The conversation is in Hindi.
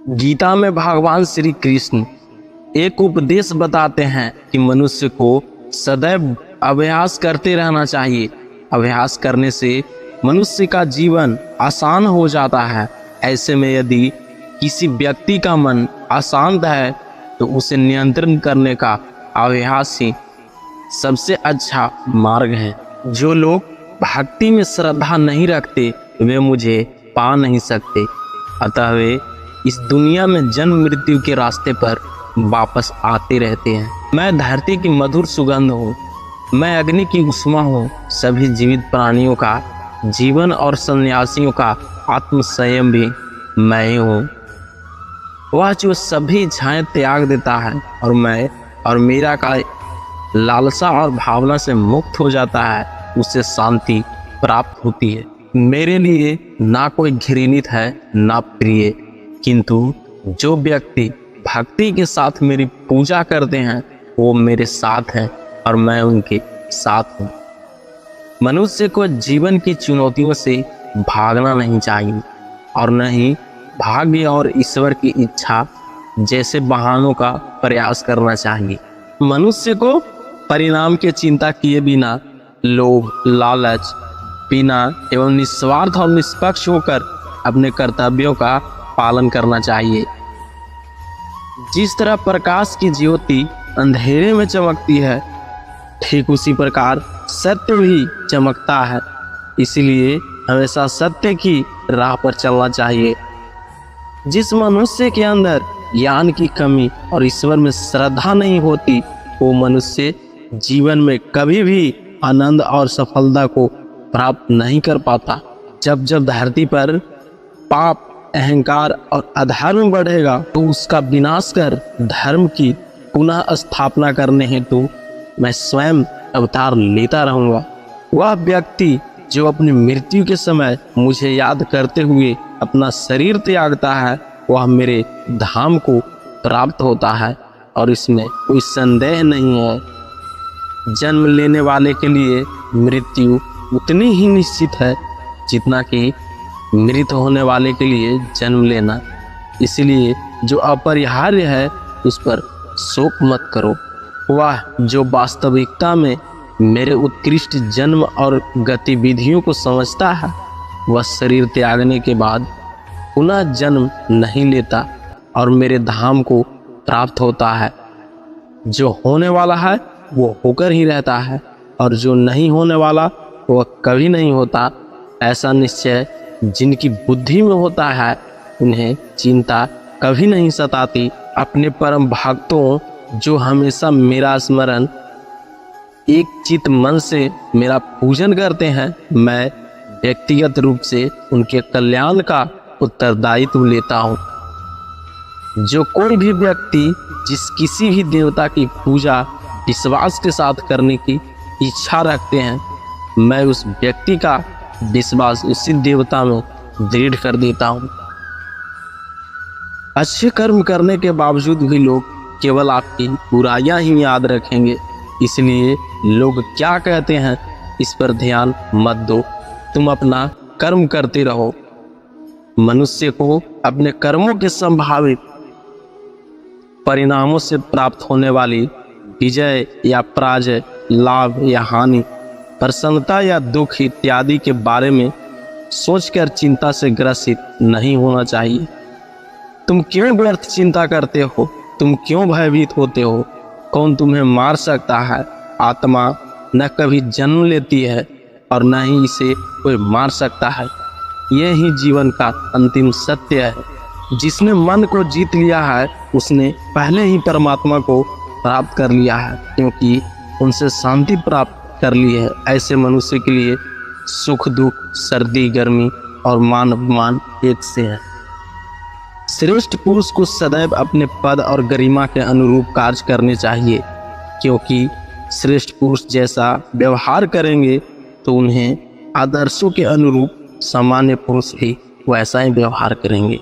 गीता में भगवान श्री कृष्ण एक उपदेश बताते हैं कि मनुष्य को सदैव अभ्यास करते रहना चाहिए। अभ्यास करने से मनुष्य का जीवन आसान हो जाता है। ऐसे में यदि किसी व्यक्ति का मन अशांत है तो उसे नियंत्रण करने का अभ्यास ही सबसे अच्छा मार्ग है। जो लोग भक्ति में श्रद्धा नहीं रखते वे मुझे पा नहीं सकते, अतः वे इस दुनिया में जन्म मृत्यु के रास्ते पर वापस आते रहते हैं। मैं धरती की मधुर सुगंध हूँ, मैं अग्नि की उष्मा हूँ, सभी जीवित प्राणियों का जीवन और सन्यासियों का आत्म संयम भी मैं ही हूँ। वह जो सभी छाएं त्याग देता है और मैं और मेरा का लालसा और भावना से मुक्त हो जाता है, उसे शांति प्राप्त होती है। मेरे लिए ना कोई घृणित है ना प्रिय, किंतु जो व्यक्ति भक्ति के साथ मेरी पूजा करते हैं वो मेरे साथ हैं और मैं उनके साथ हूँ। मनुष्य को जीवन की चुनौतियों से भागना नहीं चाहिए और न ही भाग्य और ईश्वर की इच्छा जैसे बहानों का प्रयास करना चाहिए। मनुष्य को परिणाम की चिंता किए बिना लोभ, लालच बिना एवं निस्वार्थ और निष्पक्ष होकर अपने कर्तव्यों का पालन करना चाहिए। जिस तरह प्रकाश की ज्योति अंधेरे में चमकती है, ठीक उसी प्रकार सत्य भी चमकता है। इसलिए हमेशा सत्य की राह पर चलना चाहिए। जिस मनुष्य के अंदर ज्ञान की कमी और ईश्वर में श्रद्धा नहीं होती, वो मनुष्य जीवन में कभी भी आनंद और सफलता को प्राप्त नहीं कर पाता। जब जब धरती पर पाप, अहंकार और अधर्म बढ़ेगा तो उसका विनाश कर धर्म की पुनः स्थापना करने हेतु मैं स्वयं अवतार लेता रहूँगा। वह व्यक्ति जो अपनी मृत्यु के समय मुझे याद करते हुए अपना शरीर त्यागता है, वह मेरे धाम को प्राप्त होता है और इसमें कोई संदेह नहीं है। जन्म लेने वाले के लिए मृत्यु उतनी ही निश्चित है जितना कि मृत होने वाले के लिए जन्म लेना। इसलिए जो अपरिहार्य है उस पर शोक मत करो। वह जो वास्तविकता में मेरे उत्कृष्ट जन्म और गतिविधियों को समझता है, वह शरीर त्यागने के बाद पुनः जन्म नहीं लेता और मेरे धाम को प्राप्त होता है। जो होने वाला है वो होकर ही रहता है और जो नहीं होने वाला वह कभी नहीं होता। ऐसा निश्चय जिनकी बुद्धि में होता है उन्हें चिंता कभी नहीं सताती। अपने परम भक्तों जो हमेशा मेरा स्मरण एक चित मन से मेरा पूजन करते हैं, मैं व्यक्तिगत रूप से उनके कल्याण का उत्तरदायित्व लेता हूँ। जो कोई भी व्यक्ति जिस किसी भी देवता की पूजा विश्वास के साथ करने की इच्छा रखते हैं, मैं उस व्यक्ति का विश्वास उसी देवता में दृढ़ कर देता हूँ। अच्छे कर्म करने के बावजूद भी लोग केवल आपकी बुराइयां ही याद रखेंगे। इसलिए लोग क्या कहते हैं इस पर ध्यान मत दो, तुम अपना कर्म करते रहो। मनुष्य को अपने कर्मों के संभावित परिणामों से प्राप्त होने वाली विजय या पराजय, लाभ या हानि, प्रसन्नता या दुख इत्यादि के बारे में सोचकर चिंता से ग्रसित नहीं होना चाहिए। तुम क्यों व्यर्थ चिंता करते हो? तुम क्यों भयभीत होते हो? कौन तुम्हें मार सकता है? आत्मा न कभी जन्म लेती है और न ही इसे कोई मार सकता है। यह ही जीवन का अंतिम सत्य है। जिसने मन को जीत लिया है उसने पहले ही परमात्मा को प्राप्त कर लिया है, क्योंकि उनसे शांति प्राप्त कर ली है। ऐसे मनुष्य के लिए सुख दुख, सर्दी गर्मी और मान अपमान एक से है। श्रेष्ठ पुरुष को सदैव अपने पद और गरिमा के अनुरूप कार्य करने चाहिए, क्योंकि श्रेष्ठ पुरुष जैसा व्यवहार करेंगे तो उन्हें आदर्शों के अनुरूप सामान्य पुरुष भी वैसा ही व्यवहार करेंगे।